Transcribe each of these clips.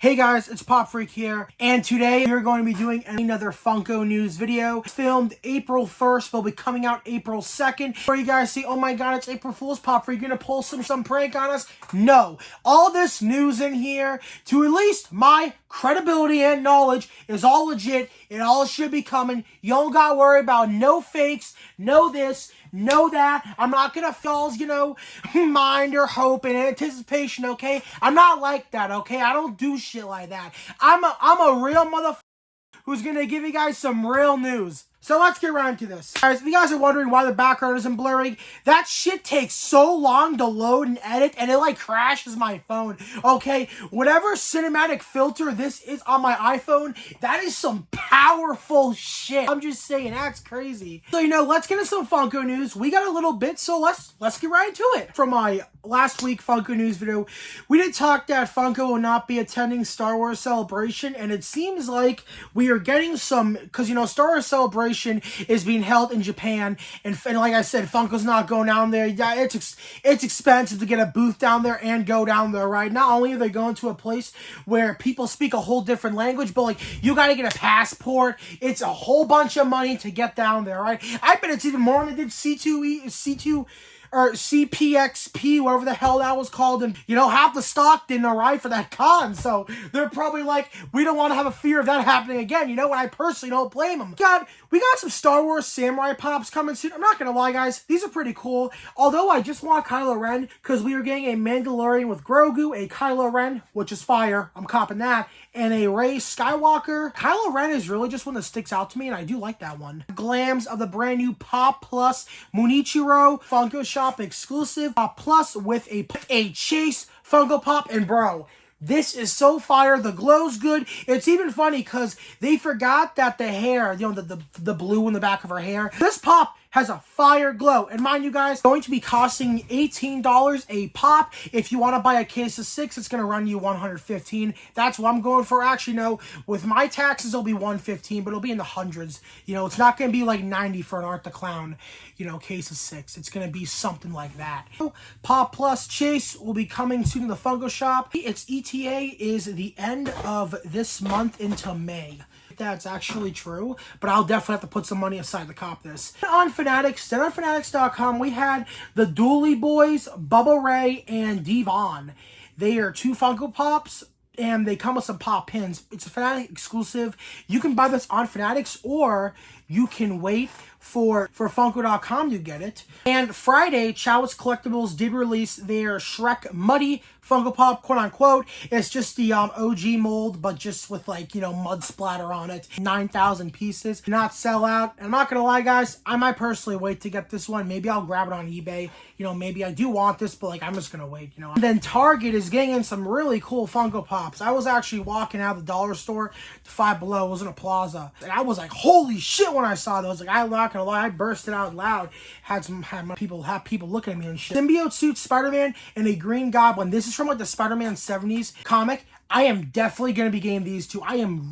Hey guys, it's Pop Freak here, and today we're going to be doing another Funko news video. It's filmed April 1st, but will be coming out April 2nd. Where you guys see, oh my god, it's April Fool's, Pop Freak, you're gonna pull some prank on us? No. All this news in here, to at least my credibility and knowledge, is all legit. It all should be coming. You don't gotta worry about no fakes, no this, no that. I'm not gonna fall, mind or hope and anticipation, okay? I'm not like that, okay? I don't do shit like that. I'm a real motherfucker who's gonna give you guys some real news. So let's get right into this. Guys, if you guys are wondering why the background isn't blurring, that shit takes so long to load and edit, and it like crashes my phone, okay? Whatever cinematic filter this is on my iPhone, that is some powerful shit. I'm just saying, that's crazy. So, let's get into some Funko news. We got a little bit, so let's get right into it. From my last week Funko news video, we did talk that Funko will not be attending Star Wars Celebration, and it seems like we are getting some, because, Star Wars Celebration is being held in Japan, and like I said, Funko's not going down there. Yeah, it's expensive to get a booth down there and go down there, right? Not only are they going to a place where people speak a whole different language, but like you got to get a passport. It's a whole bunch of money to get down there, right? I bet it's even more than they did C2 or CPXP, whatever the hell that was called, and half the stock didn't arrive for that con, so they're probably like, we don't want to have a fear of that happening again, and I personally don't blame them. We got some Star Wars Samurai Pops coming soon. I'm not gonna lie, guys, these are pretty cool, although I just want Kylo Ren, because we are getting a Mandalorian with Grogu, a Kylo Ren, which is fire, I'm copping that, and a Rey Skywalker. Kylo Ren is really just one that sticks out to me, and I do like that one. Glams of the brand new Pop Plus Munichiro Funko Shop exclusive Pop Plus with a Chase Funko Pop, and bro, this is so fire. The glow's good. It's even funny because they forgot that the hair, the blue in the back of her hair, this pop has a fire glow. And mind you guys, going to be costing $18 a pop. If you want to buy a case of 6, it's going to run you $115. That's what I'm going for. Actually, no, with my taxes, it'll be $115, but it'll be in the hundreds. It's not going to be like $90 for an Art the Clown, case of 6. It's going to be something like that. Pop Plus Chase will be coming soon to the Funko Shop. Its ETA is the end of this month into May. That's actually true, but I'll definitely have to put some money aside to cop this. On Fanatics, then on Fanatics.com, we had the Dooley Boys, Bubba Ray, and Devon. They are 2 Funko Pops, and they come with some pop pins. It's a Fanatic exclusive. You can buy this on Fanatics, or you can wait for Funko.com to get it. And Friday, Chow's Collectibles did release their Shrek Muddy Funko Pop, quote unquote. It's just the OG mold, but just with mud splatter on it. 9,000 pieces. Not sell out. And I'm not gonna lie, guys, I might personally wait to get this one. Maybe I'll grab it on eBay. Maybe I do want this, but I'm just gonna wait. And then Target is getting in some really cool Funko Pops. I was actually walking out of the dollar store to Five Below. It was in a plaza, and I was like, holy shit when I saw those. I'm not gonna lie, I bursted out loud. Had people looking at me and shit. Symbiote suit Spider-Man and a Green Goblin. This is from the Spider-Man 70s comic. I am definitely gonna be getting these two.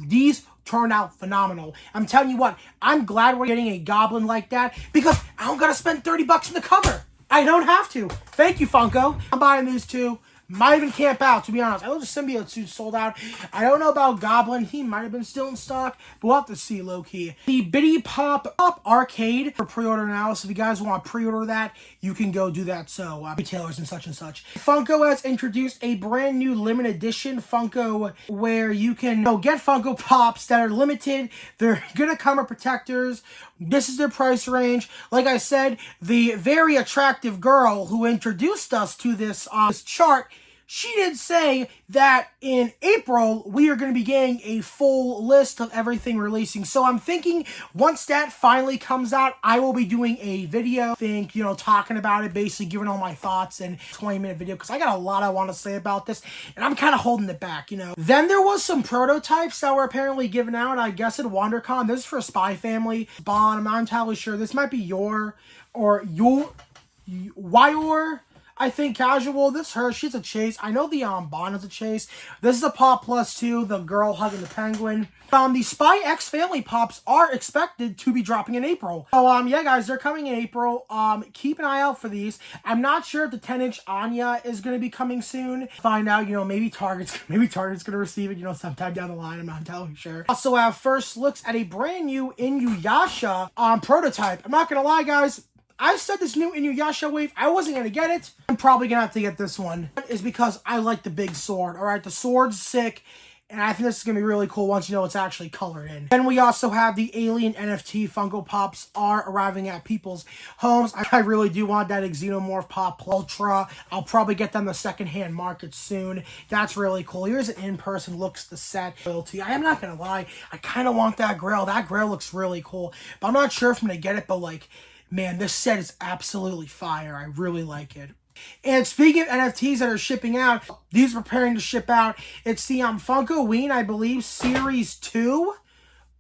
These turned out phenomenal. I'm telling you what, I'm glad we're getting a Goblin like that, because I don't gotta spend $30 on the cover. I don't have to. Thank you, Funko. I'm buying these two. Might even camp out, to be honest. I know the symbiote suit sold out. I don't know about Goblin. He might have been still in stock, but we'll have to see, low-key. The Biddy Pop Arcade for pre-order now, so if you guys want to pre-order that, you can go do that, so retailers and such. Funko has introduced a brand new limited edition Funko where you can get Funko Pops that are limited. They're gonna come with protectors. This is their price range. Like I said, the very attractive girl who introduced us to this chart, she did say that in April, we are going to be getting a full list of everything releasing. So I'm thinking once that finally comes out, I will be doing a video, talking about it, basically giving all my thoughts in 20-minute video, because I got a lot I want to say about this, and I'm kind of holding it back, Then there was some prototypes that were apparently given out, I guess, at WonderCon. This is for Spy Family. Spawn, I'm not entirely sure. This might be Yor. I think casual. This her, she's a chase. I know the Bond is a chase. This is a pop +2, the girl hugging the penguin. The Spy X Family pops are expected to be dropping in April. So, yeah, guys, they're coming in April. Keep an eye out for these. I'm not sure if the 10-inch Anya is going to be coming soon. Find out, maybe Target's going to receive it, sometime down the line. I'm not entirely sure. Also have first looks at a brand new Inuyasha prototype. I'm not going to lie, guys. I said this new Inuyasha wave, I wasn't going to get it. I'm probably going to have to get this one. Is because I like the big sword, alright? The sword's sick, and I think this is going to be really cool once you know it's actually colored in. Then we also have the Alien NFT Funko Pops are arriving at people's homes. I really do want that Xenomorph Pop Ultra. I'll probably get them the secondhand market soon. That's really cool. Here's an in-person looks the set. Loyalty. I am not going to lie, I kind of want that grill. That grill looks really cool, but I'm not sure if I'm going to get it, but like, man, this set is absolutely fire. I really like it. And speaking of NFTs that are shipping out, these are preparing to ship out. It's the Funko Ween, I believe, Series 2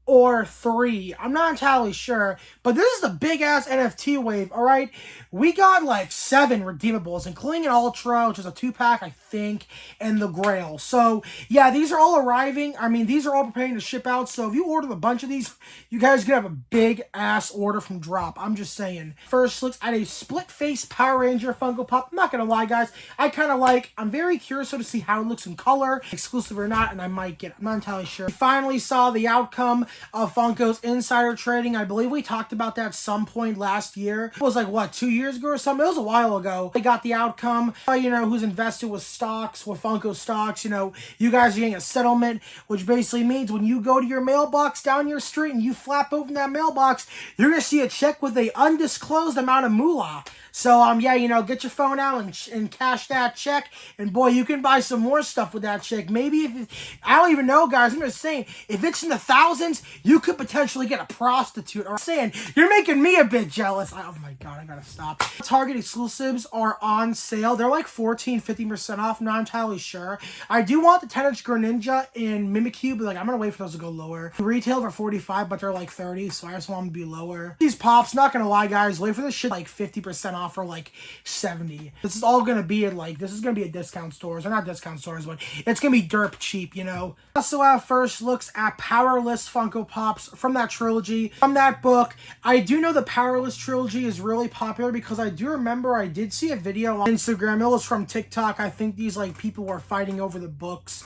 or 3. I'm not entirely sure. But this is a big-ass NFT wave, alright? We got like 7 redeemables, including an Ultra, which is a 2-pack, I think, and the Grail. So, yeah, these are all arriving. I mean, these are all preparing to ship out. So, if you order a bunch of these, you guys are going to have a big-ass order from Drop. I'm just saying. First looks at a split-face Power Ranger Funko Pop. I'm not going to lie, guys. I'm very curious to see how it looks in color, exclusive or not, and I might get it. I'm not entirely sure. We finally saw the outcome of Funko's insider trading. I believe we talked about that some point last year. It was like, what, 2 years ago or something? It was a while ago. They got the outcome. Who's invested with stocks, with Funko stocks. You guys are getting a settlement, which basically means when you go to your mailbox down your street and you flap open that mailbox, you're going to see a check with a undisclosed amount of moolah. So, get your phone out and cash that check. And boy, you can buy some more stuff with that check. Maybe I don't even know, guys. I'm just saying, if it's in the thousands, you could potentially get a prostitute. I'm saying, you're making me a bit jealous. Oh my God, I gotta stop. Target exclusives are on sale. They're like 15% off. Not entirely sure. I do want the 10-inch Greninja in Mimikyu, but I'm gonna wait for those to go lower. Retail for 45, but they're like 30, so I just want them to be lower. These pops, not gonna lie, guys, wait for this shit like 50% off for like 70. This is all gonna be this is gonna be at discount stores, or not discount stores, but it's gonna be derp cheap, Also have first looks at Powerless Funko Pops from that trilogy, from that book. I do know the Powerless trilogy is really popular because I do remember I did see a video on Instagram. It was from TikTok. I think these people were fighting over the books.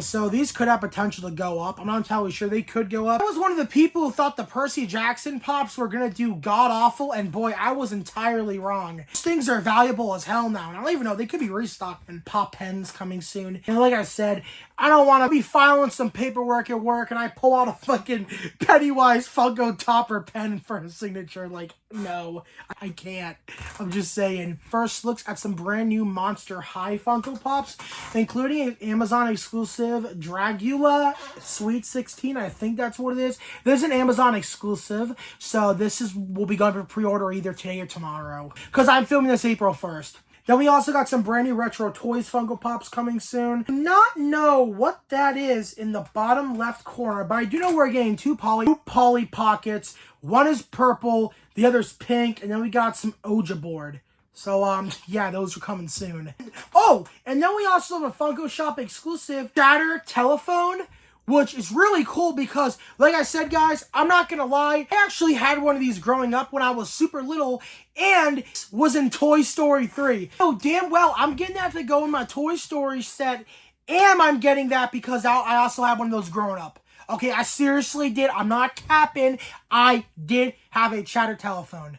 So these could have potential to go up. I'm not entirely sure. They could go up. I was one of the people who thought the Percy Jackson pops were going to do god-awful, and boy, I was entirely wrong. These things are valuable as hell now, and I don't even know. They could be restocked and pop pens coming soon. And like I said, I don't want to be filing some paperwork at work, and I pull out a fucking Pennywise Funko Topper pen for a signature. Like, no, I can't. I'm just saying. First looks at some brand new Monster High Funko Pops, including an Amazon exclusive Dragula Sweet 16. I think that's what it is. This is an Amazon exclusive, so will be going for pre-order either today or tomorrow, because I'm filming this April 1st. Then we also got some brand new Retro Toys Funko Pops coming soon. Do not know what that is in the bottom left corner, but I do know we're getting two Polly Pockets. One is purple, the other's pink, and then we got some Oja board. So, yeah, those are coming soon. Oh, and then we also have a Funko Shop exclusive Shatter Telephone, which is really cool because, like I said, guys, I'm not gonna lie, I actually had one of these growing up when I was super little and was in Toy Story 3. So, damn well, I'm getting that to go in my Toy Story set, and I'm getting that because I also had one of those growing up. Okay, I seriously did. I'm not capping. I did have a Shatter Telephone.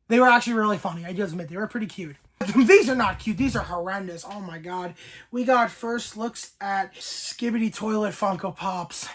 They were actually really funny. I just admit, they were pretty cute. These are not cute. These are horrendous. Oh my God. We got first looks at Skibidi Toilet Funko Pops.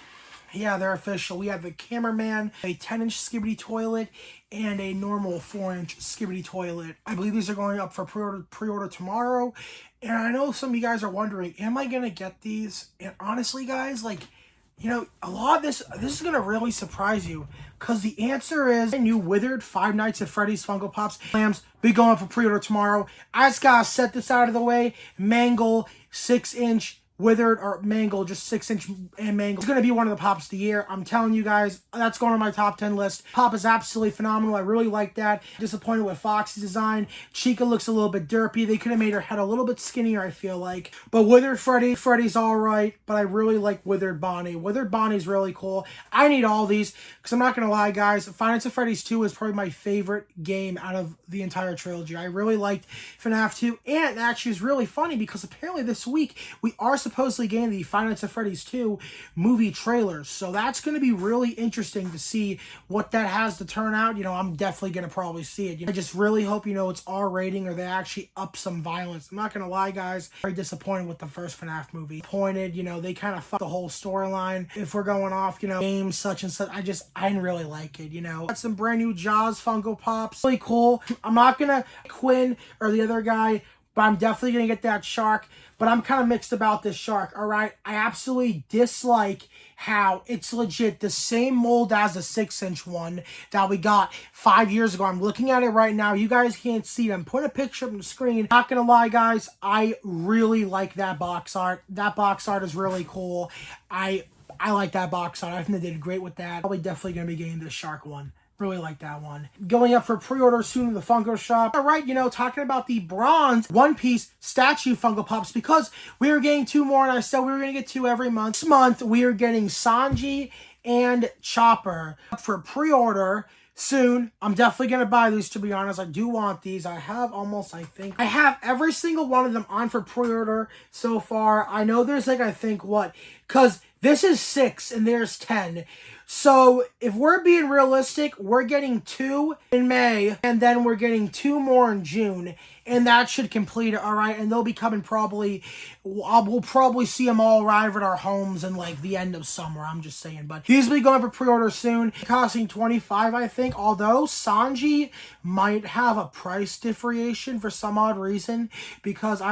Yeah, they're official. We have the Cameraman, a 10-inch Skibidi Toilet, and a normal 4-inch Skibidi Toilet. I believe these are going up for pre-order tomorrow. And I know some of you guys are wondering, am I going to get these? And honestly, guys, a lot of this is going to really surprise you. Because the answer is, new Withered Five Nights at Freddy's Funko Pops Lambs be going up for pre-order tomorrow. I just got to set this out of the way. Mangle 6-inch withered or mangled, just 6-inch and mangled. It's going to be one of the pops of the year. I'm telling you guys, that's going on my top 10 list. Pop is absolutely phenomenal. I really like that. Disappointed with Foxy's design. Chica looks a little bit derpy. They could have made her head a little bit skinnier, I feel like. But withered Freddy's all right, but I really like withered Bonnie. Withered Bonnie's really cool. I need all these, because I'm not going to lie, guys. Five Nights at Freddy's 2 is probably my favorite game out of the entire trilogy. I really liked FNAF 2, and actually is really funny because apparently this week we are supposedly getting the Five Nights at Freddy's 2 movie trailers. So that's going to be really interesting to see what that has to turn out. You know, I'm definitely going to probably see it. You know, I just really hope, you know, it's R rating or they actually up some violence. I'm not going to lie, guys. Very disappointed with the first FNAF movie. Pointed, you know, they kind of fucked the whole storyline. If we're going off, you know, games such and such, I didn't really like it, you know. Got some brand new Jaws Funko Pops. Really cool. I'm not going to Quinn or the other guy, but I'm definitely going to get that shark. But I'm kind of mixed about this shark, all right? I absolutely dislike how it's legit the same mold as the 6-inch one that we got 5 years ago. I'm looking at it right now. You guys can't see it. I'm putting a picture up on the screen. Not going to lie, guys. I really like that box art. That box art is really cool. I like that box art. I think they did great with that. Probably definitely going to be getting this shark one. Really like that one. Going up for pre-order soon in the Funko shop. All right, you know, talking about the bronze One Piece statue Funko Pops, because we were getting 2 more, and I said we were going to get 2 every month. This month, we are getting Sanji and Chopper for pre-order soon. I'm definitely going to buy these, to be honest. I do want these. I have almost, I think, I have every single one of them on for pre-order so far. I know there's like, I think, what? Because this is 6 and there's 10. So if we're being realistic, we're getting 2 in May, and then we're getting 2 more in June, and that should complete it, all right? And they'll be coming probably, we'll probably see them all arrive at our homes in like the end of summer, I'm just saying. But these will be going for pre-order soon, costing $25, I think, although Sanji might have a price differentiation for some odd reason, because I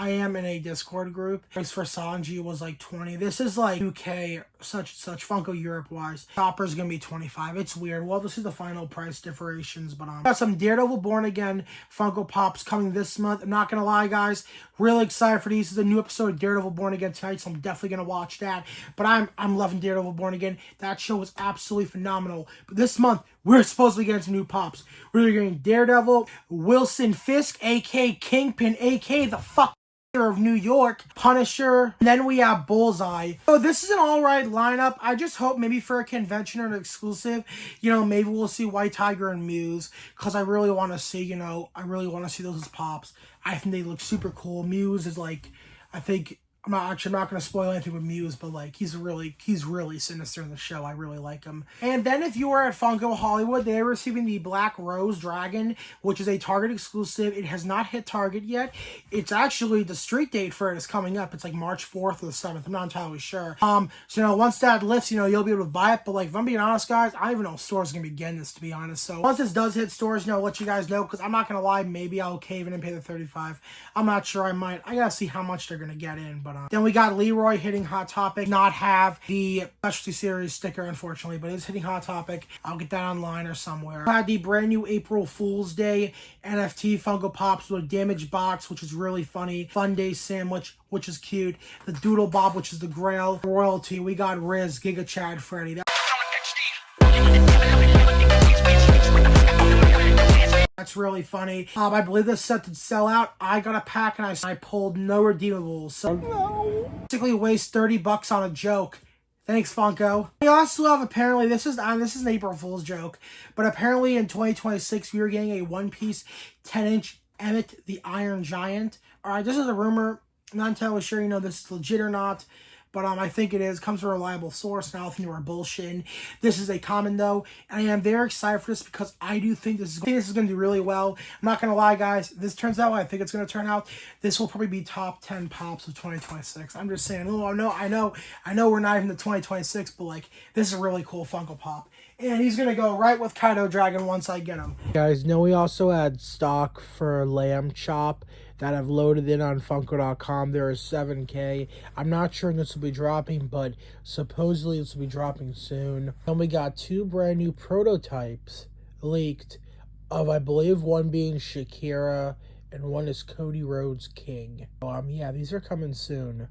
am in a Discord group. Price for Sanji was like 20. This is like UK, such Funko Europe wise. Chopper's gonna be 25. It's weird. Well, this is the final price differentiations, but got some Daredevil Born Again Funko Pops coming this month. I'm not gonna lie, guys. Really excited for these. This is a new episode of Daredevil Born Again tonight, so I'm definitely gonna watch that. But I'm loving Daredevil Born Again. That show was absolutely phenomenal. But this month, we're supposed to get some new pops. We're getting Daredevil, Wilson Fisk, aka Kingpin, aka the fuck of New York, Punisher, and then we have Bullseye. So this is an alright lineup. I just hope maybe for a convention or an exclusive, you know, maybe we'll see White Tiger and Muse, because I really want to see, you know, I really want to see those as pops. I think they look super cool. Muse is like, I think, I'm not going to spoil anything with Muse, but like he's really sinister in the show. I really like him. And then if you are at Funko Hollywood, they are receiving the Black Rose Dragon, which is a Target exclusive. It has not hit Target yet. It's actually, the street date for it is coming up. It's like March 4th or the 7th. I'm not entirely sure. So, you know, once that lifts, you know, you'll be able to buy it. But like, if I'm being honest, guys, I don't even know if stores are going to be getting this, to be honest. So once this does hit stores, you know, I'll let you guys know, because I'm not going to lie, maybe I'll cave in and pay the $35. I'm not sure. I might. I got to see how much they're going to get in. But then we got Leroy hitting Hot Topic. Not have the Specialty Series sticker, unfortunately, but it's hitting Hot Topic. I'll get that online or somewhere. I had the brand new April Fool's Day NFT Funko Pops with a damaged box, which is really funny. Fun Day Sandwich, which is cute. The Doodle Bob, which is the Grail. Royalty, we got Riz, Giga Chad, Freddy. That's really funny. I believe this set did sell out. I got a pack and I pulled no redeemables. So basically waste $30 on a joke. Thanks, Funko. We also have, apparently, this is an April Fool's joke, but apparently in 2026 we are getting a One Piece 10-inch Emmett the Iron Giant. All right, this is a rumor. I'm not entirely sure, you know, this is legit or not. But I think it is. Comes from a reliable source. Now I think we're bullshitting. This is a common though, and I am very excited for this because I do think this is going to do really well. I'm not gonna lie, guys. This turns out what I think it's going to turn out. This will probably be top 10 pops of 2026. I'm just saying. Oh, I know. We're not even the 2026, but like this is a really cool Funko Pop. And he's going to go right with Kaido Dragon once I get him. Guys, know we also had stock for Lamb Chop that I've loaded in on Funko.com. There is 7K. I'm not sure when this will be dropping, but supposedly this will be dropping soon. And we got 2 brand new prototypes leaked of, I believe, one being Shakira and one is Cody Rhodes King. Yeah, these are coming soon.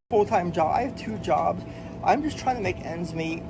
Full-time job. I have 2 jobs. I'm just trying to make ends meet.